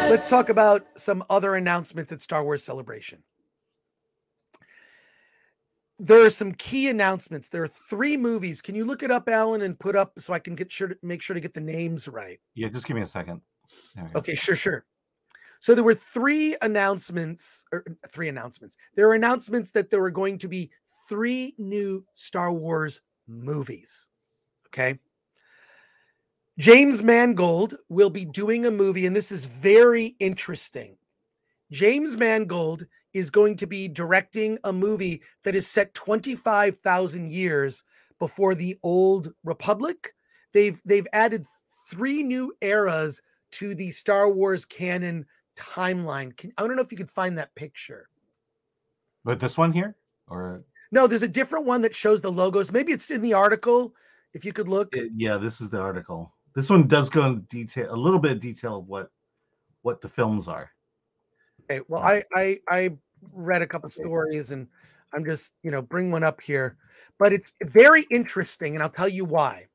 let's talk about some other announcements at Star Wars Celebration. There are some key announcements. There are 3 movies. Can you look it up, Alan, and put up so I can make sure to get the names right? Yeah, just give me a second. Okay, sure. So there were 3 announcements, or 3 announcements. There were announcements that there were going to be 3 new Star Wars movies. Okay. James Mangold will be doing a movie, and this is very interesting. James Mangold is going to be directing a movie that is set 25,000 years before the Old Republic. They've added 3 new eras to the Star Wars canon timeline. I don't know if you could find that picture. But this one here? Or no, there's a different one that shows the logos. Maybe it's in the article. If you could look. Yeah, this is the article. This one does go into detail, a little bit of detail of what the films are. Okay, well, I read a couple stories, and I'm just, bring one up here. But it's very interesting, and I'll tell you why.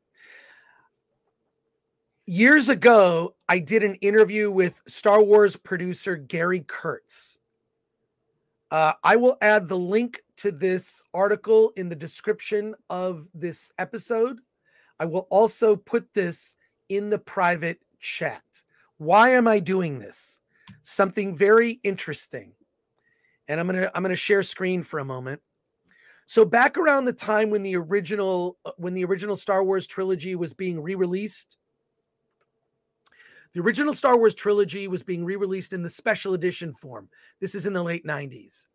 Years ago, I did an interview with Star Wars producer Gary Kurtz. I will add the link to this article in the description of this episode. I will also put this in the private chat. Why am I doing this? Something very interesting. And I'm gonna share screen for a moment. So back around the time when the original Star Wars trilogy was being re-released, the original Star Wars trilogy was being re-released in the special edition form. This is in the late 90s.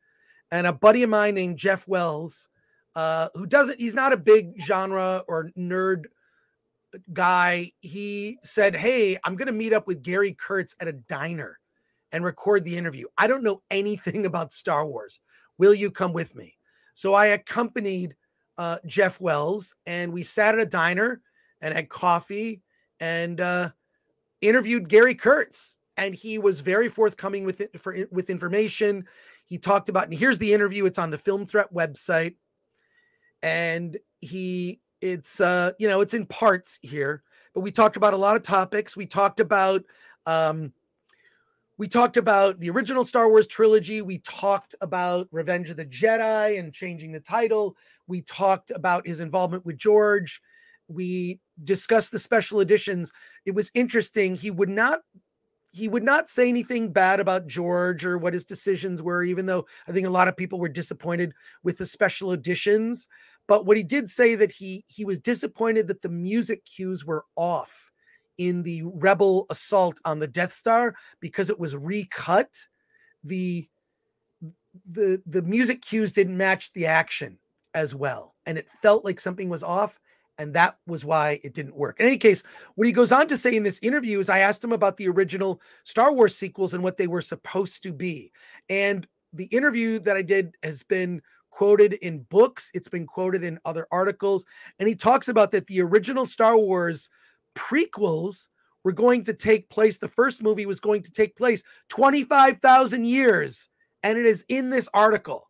And a buddy of mine named Jeff Wells, he's not a big genre or nerd guy. He said, hey, I'm going to meet up with Gary Kurtz at a diner and record the interview. I don't know anything about Star Wars. Will you come with me? So I accompanied Jeff Wells, and we sat at a diner and had coffee and interviewed Gary Kurtz. And he was very forthcoming with information. He talked about, and here's the interview. It's on the Film Threat website. And it's in parts here, but we talked about a lot of topics. We talked about the original Star Wars trilogy. We talked about Revenge of the Jedi and changing the title. We talked about his involvement with George. We discussed the special editions. It was interesting. He would not say anything bad about George or what his decisions were, even though I think a lot of people were disappointed with the special editions. But what he did say that he was disappointed that the music cues were off in the Rebel assault on the Death Star because it was recut. The music cues didn't match the action as well, and it felt like something was off. And that was why it didn't work. In any case, what he goes on to say in this interview is I asked him about the original Star Wars sequels and what they were supposed to be. And the interview that I did has been quoted in books. It's been quoted in other articles. And he talks about that the original Star Wars prequels were going to take place. The first movie was going to take place 25,000 years. And it is in this article.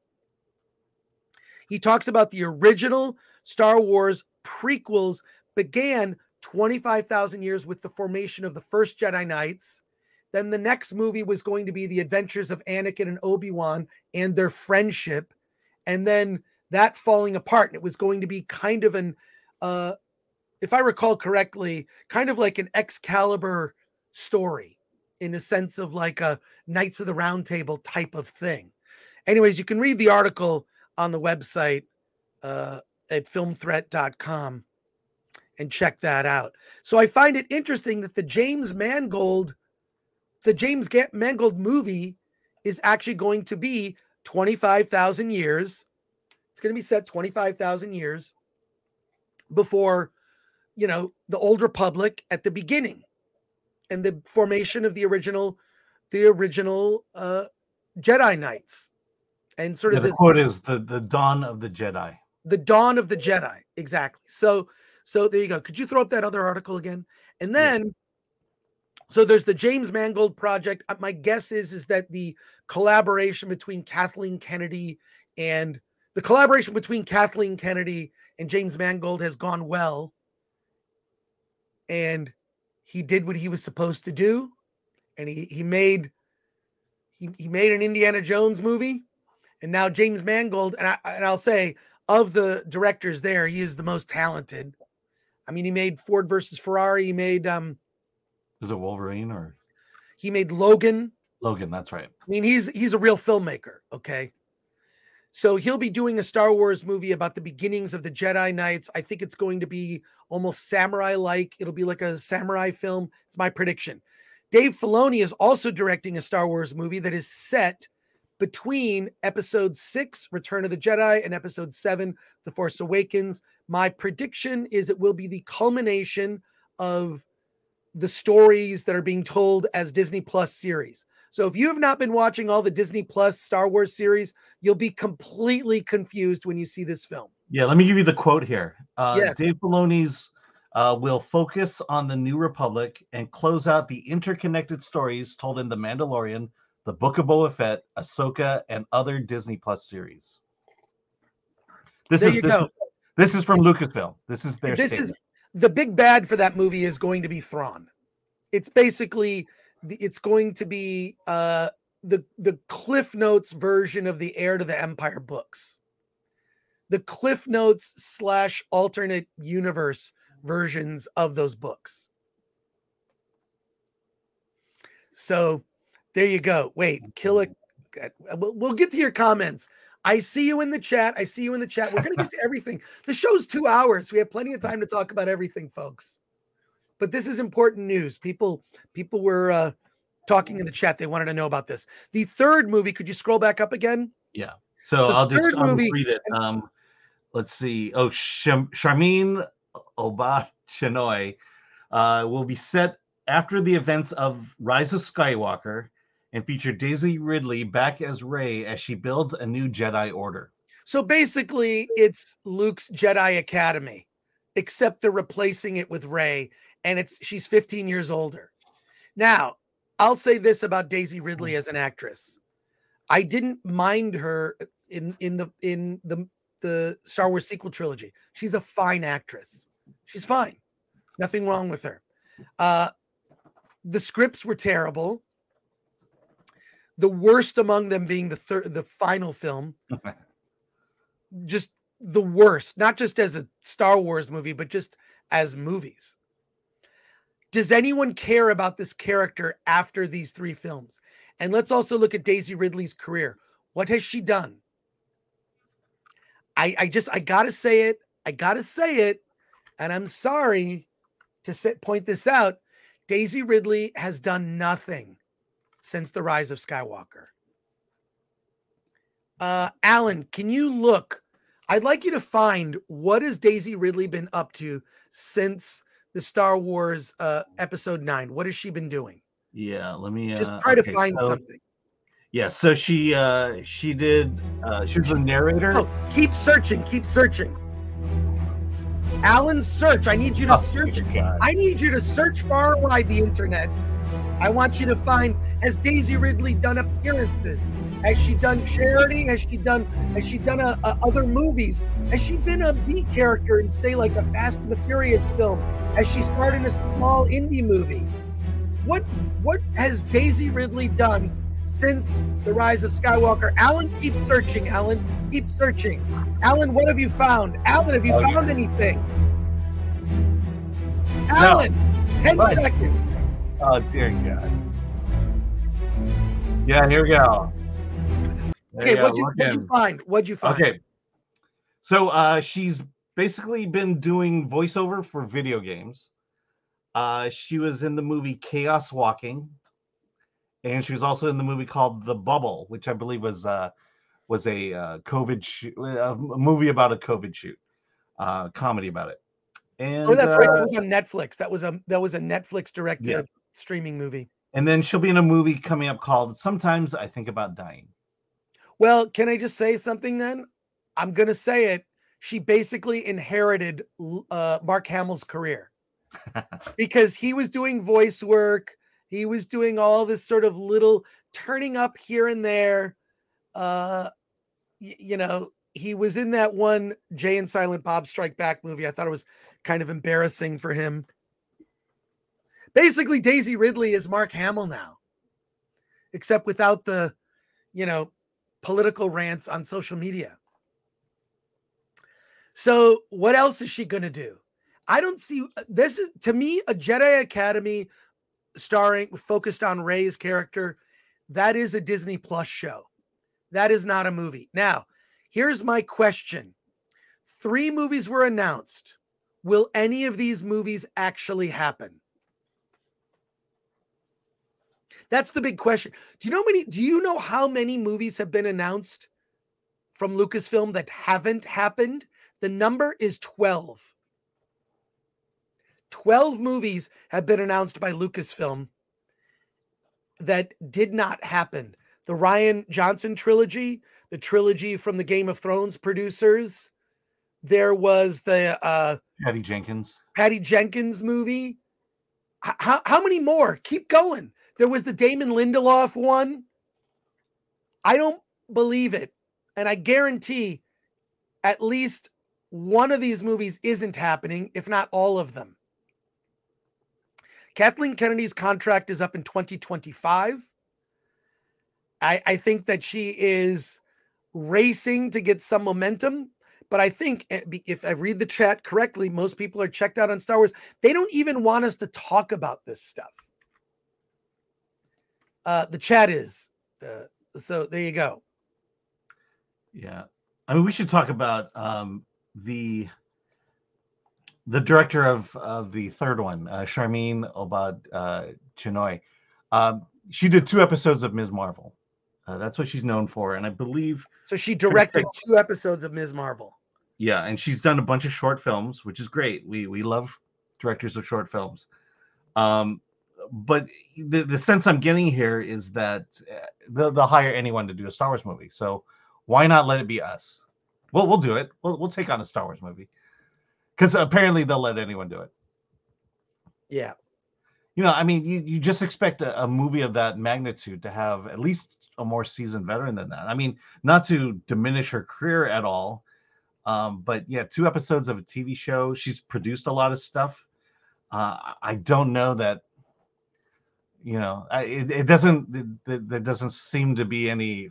He talks about the original Star Wars prequels began 25,000 years with the formation of the first Jedi Knights. Then the next movie was going to be the adventures of Anakin and Obi-Wan and their friendship. And then that falling apart. And it was going to be kind of if I recall correctly, kind of like an Excalibur story in the sense of like a Knights of the Round Table type of thing. Anyways, you can read the article on the website, at filmthreat.com and check that out. So I find it interesting that the James Mangold movie is actually going to be 25,000 years. It's going to be set 25,000 years before, the Old Republic at the beginning and the formation of the original Jedi Knights. And sort of the quote is the dawn of the Jedi. The dawn of the Jedi. Exactly. So there you go. Could you throw up that other article again? And then, So there's the James Mangold project. My guess is that the collaboration between Kathleen Kennedy and James Mangold has gone well. And he did what he was supposed to do. and he made an Indiana Jones movie, and now James Mangold, and I'll say, of the directors there, he is the most talented. I mean, he made Ford versus Ferrari. He made Is it Wolverine or he made Logan? Logan? That's right. I mean, he's a real filmmaker. Okay. So he'll be doing a Star Wars movie about the beginnings of the Jedi Knights. I think it's going to be almost samurai-like. It'll be like a samurai film. It's my prediction. Dave Filoni is also directing a Star Wars movie that is set between Episode 6, Return of the Jedi, and Episode 7, The Force Awakens. My prediction is it will be the culmination of the stories that are being told as Disney Plus series. So if you have not been watching all the Disney Plus Star Wars series, you'll be completely confused when you see this film. Yeah, let me give you the quote here. Yes. Dave Filoni's will focus on the New Republic and close out the interconnected stories told in The Mandalorian, The Book of Boba Fett, Ahsoka, and other Disney Plus series. This is from Lucasfilm. This is their statement. The big bad for that movie is going to be Thrawn. It's basically it's going to be the Cliff Notes version of the Heir to the Empire books. The Cliff Notes / alternate universe versions of those books. So there you go. Wait, we'll get to your comments. I see you in the chat. We're going to get to everything. The show's 2 hours. We have plenty of time to talk about everything, folks. But this is important news. People were talking in the chat. They wanted to know about this. The third movie, could you scroll back up again? Yeah. So I'll read it. Let's see. Oh, Sharmeen Obaid-Chinoy will be set after the events of Rise of Skywalker and feature Daisy Ridley back as Rey as she builds a new Jedi Order. So basically, it's Luke's Jedi Academy, except they're replacing it with Rey, and she's 15 years older. Now, I'll say this about Daisy Ridley as an actress. I didn't mind her in the Star Wars sequel trilogy. She's a fine actress. She's fine. Nothing wrong with her. The scripts were terrible. The worst among them being the final film. Just the worst, not just as a Star Wars movie, but just as movies. Does anyone care about this character after these 3 films? And let's also look at Daisy Ridley's career. What has she done? I gotta say it. And I'm sorry to point this out. Daisy Ridley has done nothing since the Rise of Skywalker. Alan, can you look? I'd like you to find what has Daisy Ridley been up to since the Star Wars Episode 9. What has she been doing? Yeah, let me just try to find something. Yeah, so she was a narrator. Oh, keep searching. Alan, search. I need you to search. I need you to search far and wide the internet. I want you to find, has Daisy Ridley done appearances? Has she done charity? Has she done other movies? Has she been a B character in, say, like a Fast and the Furious film? Has she starred in a small indie movie? What has Daisy Ridley done since the Rise of Skywalker? Alan, keep searching. Alan, what have you found? Alan, have you found anything? Alan, 10 seconds. Oh, dear God. Yeah, here we go. Okay, what'd you find? Okay. So she's basically been doing voiceover for video games. She was in the movie Chaos Walking. And she was also in the movie called The Bubble, which I believe was a COVID a movie about a COVID shoot, comedy about it. And that's right. That was on Netflix. That was a Netflix directed streaming movie. And then she'll be in a movie coming up called Sometimes I Think About Dying. Well, can I just say something then? I'm going to say it. She basically inherited Mark Hamill's career because he was doing voice work. He was doing all this sort of little turning up here and there. He was in that one Jay and Silent Bob Strike Back movie. I thought it was kind of embarrassing for him. Basically, Daisy Ridley is Mark Hamill now. except without the, political rants on social media. So what else is she going to do? I don't see, this is to me a Jedi Academy focused on Rey's character. That is a Disney Plus show. That is not a movie. Now, here's my question. 3 movies were announced. Will any of these movies actually happen? That's the big question. Do you know how many movies have been announced from Lucasfilm that haven't happened? The number is 12. 12 movies have been announced by Lucasfilm that did not happen. The Rian Johnson trilogy, the trilogy from the Game of Thrones producers. There was the Patty Jenkins movie. How many more? Keep going. There was the Damon Lindelof one. I don't believe it. And I guarantee at least one of these movies isn't happening, if not all of them. Kathleen Kennedy's contract is up in 2025. I think that she is racing to get some momentum, but I think if I read the chat correctly, most people are checked out on Star Wars. They don't even want us to talk about this stuff. The chat is. So there you go. Yeah. I mean, we should talk about the director of the third one, Sharmeen Obaid-Chinoy. She did 2 episodes of Ms. Marvel. That's what she's known for. And I believe... So she directed 2 episodes of Ms. Marvel. Yeah, and she's done a bunch of short films, which is great. We love directors of short films. But the sense I'm getting here is that they'll hire anyone to do a Star Wars movie. So why not let it be us? Well, we'll do it. We'll take on a Star Wars movie. Because apparently they'll let anyone do it. Yeah. I mean, you just expect a movie of that magnitude to have at least a more seasoned veteran than that. I mean, not to diminish her career at all, but yeah, 2 episodes of a TV show. She's produced a lot of stuff. I don't know that, it doesn't, there doesn't seem to be any,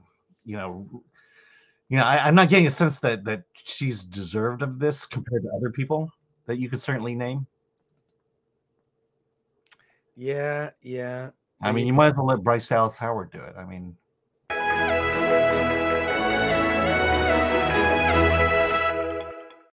I'm not getting a sense that she's deserved of this compared to other people that you could certainly name. Yeah. I mean, you might as well let Bryce Dallas Howard do it. I mean,